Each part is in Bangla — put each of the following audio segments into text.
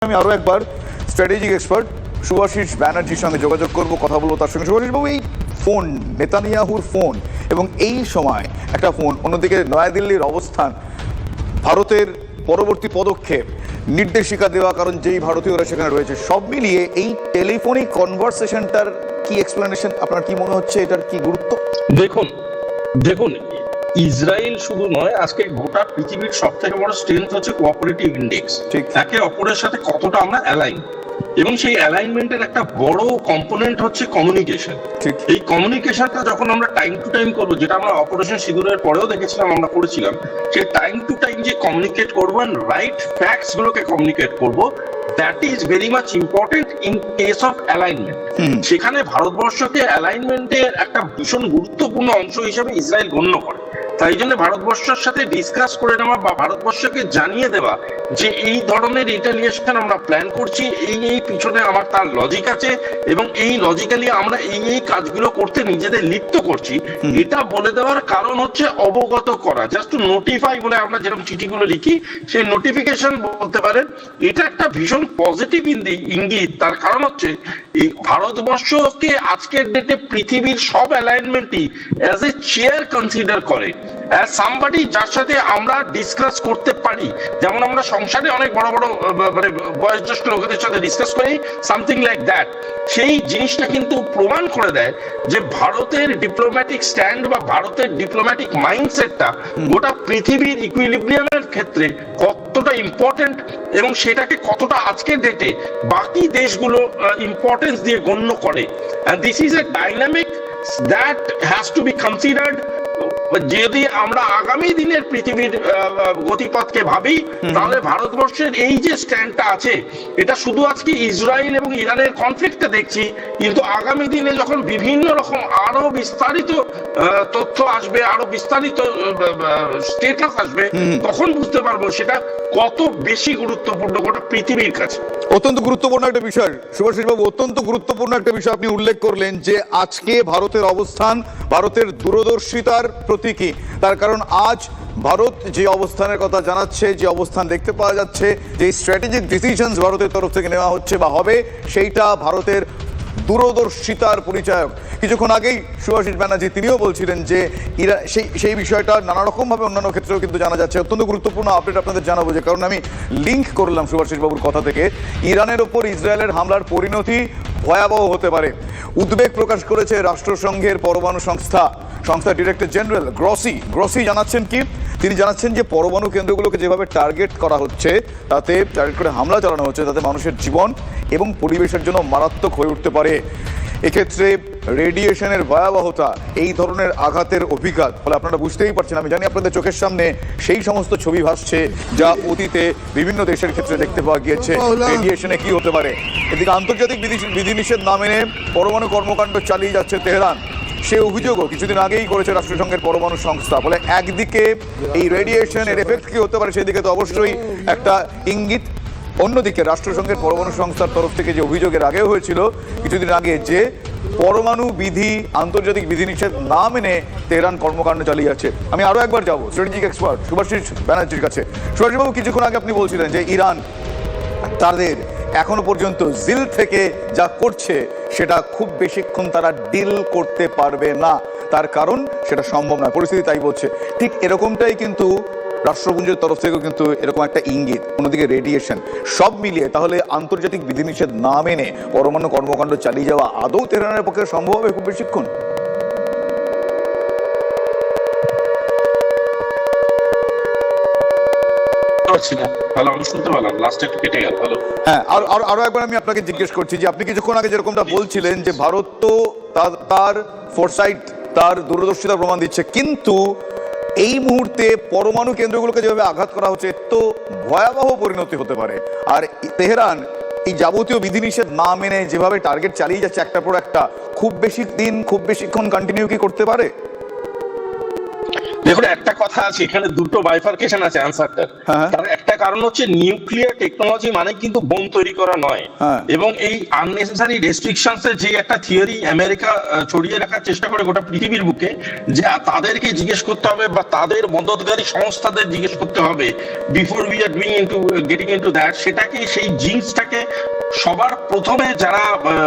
আমি আরো একবার স্ট্র্যাটেজিক এক্সপার্ট শুভাশিস ব্যানার্জির সঙ্গে যোগাযোগ করব, কথা বলবো তার সঙ্গে। শুভাশিস বাবু, এই ফোন, নেতানিয়াহুর ফোন এবং এই সময় একটা ফোন, অন্যদিকে নয়াদিল্লির অবস্থান, ভারতের পরবর্তী পদক্ষেপ, নির্দেশিকা দেওয়া, কারণ যেই ভারতীয়রা সেখানে রয়েছে, সব মিলিয়ে এই টেলিফোনিক কনভারসেশনটার কি এক্সপ্লেনেশন, আপনার কি মনে হচ্ছে, এটার কি গুরুত্ব? দেখুন দেখুন ইসরায়েল শুধু নয়, আজকে গোটা পৃথিবীর সব থেকে বড় স্ট্রেংথ হচ্ছে কোঅপারেটিভ ইন্ডেক্স। ঠিক। একে অপরের সাথে কতটা আমরা অ্যালাইন, এবং সেই অ্যালাইনমেন্টের একটা বড় কম্পোনেন্ট হচ্ছে কমিউনিকেশন। ঠিক। এই কমিউনিকেশনটা যখন আমরা টাইম টু টাইম করবো, যেটা আমরা অপারেশন সিঁদুরের পরেও দেখেছিলাম, আমরা করেছিলাম, সেই টাইম টু টাইম যে কমিউনিকেট করবো, রাইট ফ্যাক্টস গুলোকে কমিউনিকেট করবো, that is very much important in case of alignment. সেখানে ভারতবর্ষকে অ্যালাইনমেন্টের একটা ভীষণ গুরুত্বপূর্ণ অংশ হিসেবে ইসরায়েল গণ্য করে। তাই জন্য ভারতবর্ষের সাথে ডিসকাস করে নেওয়া বা ভারতবর্ষকে জানিয়ে দেওয়া যে এই ধরনের রিটালিয়েশন আমরা প্ল্যান করছি, এই পিছনে আমার তার লজিক আছে, এবং এই লজিক্যালি আমরা এই কাজগুলো করতে নিজেদের লিপ্ত করছি, এটা বলে দেওয়ার কারণ হচ্ছে অবগত করা, জাস্ট টু নোটিফাই বলে আমরা যেরকম চিঠিগুলো লিখি, সেই নোটিফিকেশন বলতে পারেন। এটা একটা ভীষণ পজিটিভ ইঙ্গিত। তার কারণ হচ্ছে এই ভারতবর্ষকে আজকের ডেটে পৃথিবীর সব অ্যালাইনমেন্টই অ্যাজ এ চেয়ার কনসিডার করে, অ্যাজ সামবডি যার সাথে আমরা ডিসকাস করতে পারি। যেমন আমরা সংসারে অনেক বড় বড় মানে বয়োজ্যেষ্ঠ লোকেদের সাথে ডিসকাস করি, সামথিং লাইক দ্যাট। সেই জিনিসটা কিন্তু প্রমাণ করে দেয় যে ভারতের ডিপ্লোম্যাটিক স্ট্যান্ড বা ভারতের ডিপ্লোম্যাটিক মাইন্ডসেটটা গোটা পৃথিবীর ইকুইলিব্রিয়ামের ক্ষেত্রে কতটা ইম্পর্টেন্ট, এবং সেটাকে কতটা আজকের ডেটে বাকি দেশগুলো ইম্পর্টেন্স দিয়ে গণ্য করে। and this is a dynamic that has to be considered। যদি আমরা আগামী দিনের পৃথিবীর গতিপথকে ভাবি, তাহলে ভারতবর্ষের এই যে স্ট্যান্ডটা আছে, এটা শুধু আজকে ইসরায়েল এবং ইরানের কনফ্লিক্টে দেখছি, কিন্তু আগামী দিনে যখন বিভিন্ন রকম আরো বিস্তারিত তথ্য আসবে, আরো বিস্তারিত স্টেটাস আসবে, তখন বুঝতে পারবো সেটা কত বেশি গুরুত্বপূর্ণ গোটা পৃথিবীর কাছে। অত্যন্ত গুরুত্বপূর্ণ একটা বিষয় শুভাশিস বাবু, অত্যন্ত গুরুত্বপূর্ণ একটা বিষয় আপনি উল্লেখ করলেন, যে আজকে ভারতের অবস্থান ভারতের দূরদর্শিতার প্রতীকী। তার কারণ আজ ভারত যে অবস্থানের কথা জানাচ্ছে, যে অবস্থান দেখতে পাওয়া যাচ্ছে, যে স্ট্র্যাটেজিক ডিসিশনস ভারতের তরফ থেকে নেওয়া হচ্ছে বা হবে, সেইটা ভারতের দূরদর্শিতার পরিচায়ক। কিছুক্ষণ আগেই শুভাশিস ব্যানার্জি তিনিও বলছিলেন যে সেই বিষয়টা নানা রকমভাবে অন্যান্য ক্ষেত্রেও কিন্তু জানা যাচ্ছে। অত্যন্ত গুরুত্বপূর্ণ আপডেট আপনাদের জানাবো, যে কারণ আমি লিঙ্ক করলাম শুভাশিস বাবুর কথা থেকে, ইরানের ওপর ইসরায়েলের হামলার পরিণতি ভয়াবহ হতে পারে। উদ্বেগ প্রকাশ করেছে রাষ্ট্রসংঘের পরমাণু সংস্থার ডিরেক্টর জেনারেল গ্রসি জানাচ্ছেন কি, তিনি জানাচ্ছেন যে পরমাণু কেন্দ্রগুলোকে যেভাবে টার্গেট করা হচ্ছে, তাতে টার্গেট করে হামলা চালানো হচ্ছে, তাতে মানুষের জীবন এবং পরিবেশের জন্য মারাত্মক হয়ে উঠতে পারে। এক্ষেত্রে রেডিয়েশনের ভয়াবহতা, এই ধরনের আঘাতের অভিঘাত ফলে আপনারা বুঝতেই পারছেন, আমি জানি আপনাদের চোখের সামনে সেই সমস্ত ছবি ভাসছে যা অতীতে বিভিন্ন দেশের ক্ষেত্রে দেখতে পাওয়া গিয়েছে। রেডিয়েশনে কি হতে পারে? এদিকে আন্তর্জাতিক বিধিনিষেধ না মেনে পরমাণু কর্মকাণ্ড চালিয়ে যাচ্ছে তেহরান, সে অভিযোগও কিছুদিন আগেই করেছে রাষ্ট্রসংঘের পরমাণু সংস্থা। ফলে একদিকে এই রেডিয়েশনের এফেক্ট কি হতে পারে, সেদিকে তো অবশ্যই একটা ইঙ্গিত। অন্যদিকে রাষ্ট্রসংঘের পরমাণু সংস্থার তরফ থেকে যে অভিযোগের আগেও হয়েছিল কিছুদিন আগে, যে পরমাণু বিধি, আন্তর্জাতিক বিধিনিষেধ না মেনে তেহরান কর্মকাণ্ড চালিয়ে যাচ্ছে। আমি আরো একবার যাবো স্ট্র্যাটেজিক এক্সপার্ট শুভাশিস ব্যানার্জির কাছে। শুভাশিস বাবু, কিছুক্ষণ আগে আপনি বলছিলেন যে ইরান তাদের এখনো পর্যন্ত জিল থেকে যা করছে সেটা খুব বেশিক্ষণ তারা ডিল করতে পারবে না, তার কারণ সেটা সম্ভব নয়, পরিস্থিতি তাই বলছে। ঠিক এরকমটাই কিন্তু রাষ্ট্রপুঞ্জের তরফ থেকেও কিন্তু এরকম একটা ইঙ্গিত। অন্যদিকে রেডিয়েশন, সব মিলিয়ে তাহলে আন্তর্জাতিক বিধিনিষেধ না মেনে পরমাণু কর্মকাণ্ড চালিয়ে যাওয়া আদৌ তেহরানের পক্ষে সম্ভব হবে খুব বেশিক্ষণ? হ্যাঁ, আরো একবার আমি আপনাকে জিজ্ঞেস করছি, যে আপনি কিছুক্ষণ আগে যেরকমটা বলছিলেন যে ভারত তো তার ফোরসাইট, তার দূরদর্শিতার প্রমাণ দিচ্ছে, কিন্তু এই মুহূর্তে পরমাণু কেন্দ্রগুলোকে যেভাবে আঘাত করা হচ্ছে, তো ভয়াবহ পরিণতি হতে পারে। আর তেহরান এই যাবতীয় বিধিনিষেধ না মেনে যেভাবে টার্গেট চালিয়ে যাচ্ছে একটার পর একটা, খুব বেশিক্ষণ কন্টিনিউ কি করতে পারে? দেখুন, একটা কথা আছে, এখানে দুটো বাইফার্কেশন আছে অ্যানসারটার। তার একটা কারণ হচ্ছে নিউক্লিয়ার টেকনোলজি মানে কিন্তু বোম তৈরি করা নয়। হ্যাঁ। এবং এই আননেসেসারি রেস্ট্রিকশনস এর যে একটা থিওরি আমেরিকা ছড়িয়ে রাখার চেষ্টা করে গোটা পৃথিবীর বুকে, যে তাদেরকে জিজ্ঞেস করতে হবে বা তাদের মদতকারী সংস্থাদের জিজ্ঞেস করতে হবে before we are doing into getting into that, সেটাকে সেই জিন্সটাকে সবার প্রথমে যারা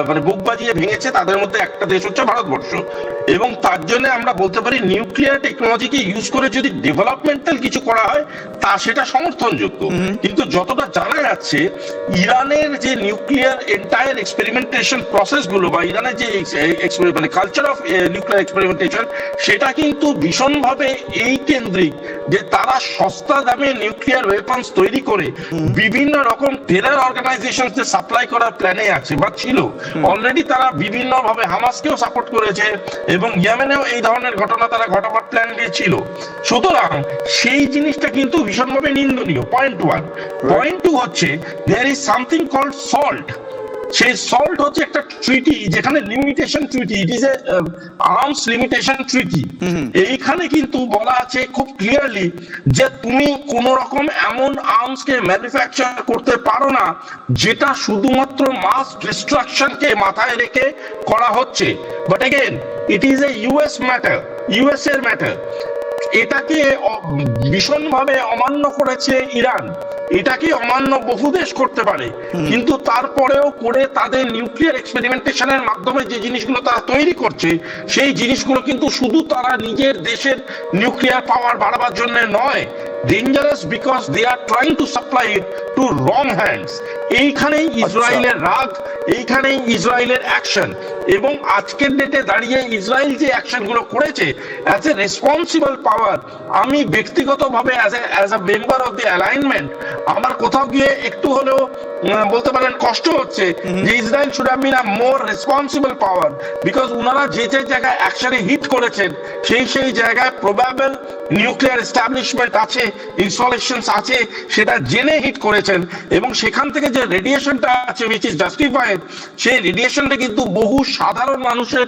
মানে বুক বাজিয়ে ভেঙেছে তাদের মধ্যে একটা দেশ হচ্ছে ভারতবর্ষ। এবং তার জন্য আমরা বলতে পারি নিউক্লিয়ার টেকনোলজিকে ইউজ করে যদি ডেভেলপমেন্টাল কিছু করা হয় তা সেটা সমর্থনযোগ্য। কিন্তু যতটা জানা যাচ্ছে ইরানের যে নিউক্লিয়ার এন্টায়ার এক্সপেরিমেন্টেশন প্রসেস গুলো বা ইরানের যে মানে কালচার অফ নিউক্লিয়ার এক্সপেরিমেন্টেশন, সেটা কিন্তু ভীষণভাবে এই কেন্দ্রিক যে তারা সস্তা দামে নিউক্লিয়ার ওয়েপন্স তৈরি করে বিভিন্ন রকম টেরর অর্গানাইজেশন সাপ্লাই করার প্ল্যানে আছে বা ছিল অলরেডি। তারা বিভিন্ন ভাবে হামাসকেও সাপোর্ট করেছে এবং ইয়েমেনেও এই ধরনের ঘটনা তারা ঘটাবার প্ল্যান ছিল। সুতরাং সেই জিনিসটা কিন্তু ভীষণভাবে নিন্দনীয়, পয়েন্ট ওয়ান। পয়েন্ট টু হচ্ছে there is something called SALT. সেই সল্ট হচ্ছে একটা ট্রিটি, যেখানে limitation treaty, it is a arms limitation treaty. এইখানে কিন্তু বলা আছে খুব ক্লিয়ারলি যে তুমি কোন রকম এমন আর্মস কে ম্যানুফ্যাকচার করতে পারো না যেটা শুধুমাত্র মাস ডিস্ট্রাকশনকে মাথায় রেখে করা হচ্ছে। But again it is a US matter, US এর ম্যাটার। এটাকে ভীষণভাবে অমান্য করেছে ইরান, এটাকে অমান্য বহু দেশ করতে পারে, কিন্তু তারপরেও করে তাদের নিউক্লিয়ার এক্সপেরিমেন্টেশনের মাধ্যমে যে জিনিসগুলো তারা তৈরি করছে সেই জিনিসগুলো কিন্তু শুধু তারা নিজের দেশের নিউক্লিয়ার পাওয়ার বাড়াবার জন্য নয়, dangerous because they are trying to supply it to wrong hands. এইখানেই ইসরায়েলের রাগ, এইখানেই ইসরায়েলের অ্যাকশন। এবং আজকের ডেটে দাঁড়িয়ে ইসরায়েল যে অ্যাকশন গুলো করেছে অ্যাজ এ রেসপন্সিবল পাওয়ার, আমি ব্যক্তিগতভাবে as a member of the alignment আমার কোথাও গিয়ে একটু হলেও বলতে পারেন কষ্ট হচ্ছে যে Israel should have been a more responsible power, because ওনারা যে যে জায়গায় অ্যাকশনে হিট করেছেন সেই জায়গায় প্রবাবল নিউক্লিয়ার এস্টাবলিশমেন্ট আছে, ইনস্টলেশনস আছে, সেটা জেনে হিট করেছেন। এবং সেখান থেকে যে রেডিয়েশনটা আছে উইচ ইজ জাস্টিফাইড, সেই রেডিয়েশনটা কিন্তু বহু সাধারণ মানুষের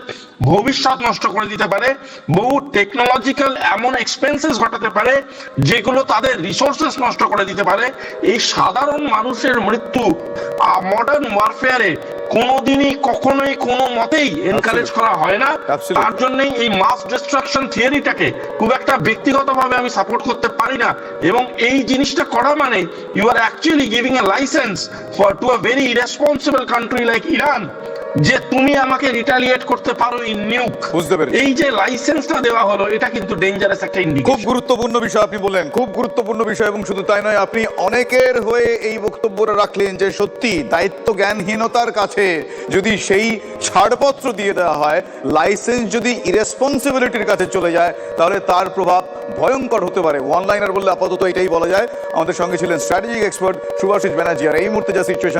ভবিষ্যৎ নষ্ট করে দিতে পারে, বহু টেকনোলজিক্যাল এমন এক্সপেন্সেস ঘটাতে পারে যেগুলো তাদের রিসোর্সেস নষ্ট করে দিতে পারে। এই সাধারণ মানুষের মৃত্যু মডার্ন ওয়ারফেয়ারে কোনোদিনই কখনোই কোনো মতেই এনকারেজ করা হয় না। তার জন্যই এই মাস ডিস্ট্রাকশন থিওরিটাকে খুব একটা ব্যক্তিগতভাবে আমি সাপোর্ট করতে পারি না। এবং এই জিনিসটা করা মানে you are actually giving a licence for to a very irresponsible country like Iran, যে তুমি আমাকে রিটালিয়েট করতে পারো ইন নিউক। বুঝতে পেরেছি। এই যে লাইসেন্সটা দেওয়া হলো এটা কিন্তু ডেঞ্জারাস একটা ইন্ডিকেশন। খুব গুরুত্বপূর্ণ বিষয় আপনি বললেন, খুব গুরুত্বপূর্ণ বিষয়। এবং শুধু তাই নয়, আপনি অনেকের হয়ে এই বক্তব্যটা রাখলেন যে সত্যি দায়িত্ব জ্ঞানহীনতার কাছে যদি সেই ছাড়পত্র দিয়ে দেওয়া হয়, লাইসেন্স যদি ইরেসপন্সিবিলিটির কাছে চলে যায়, তাহলে তার প্রভাব ভয়ঙ্কর হতে পারে। ওয়ান লাইনার বললে আপাতত এটাই বলা যায়। আমাদের সঙ্গে ছিলেন স্ট্র্যাটেজিক এক্সপার্ট শুভাশিস ব্যানার্জি। আর এই মুহূর্তে যা সিচুয়েশন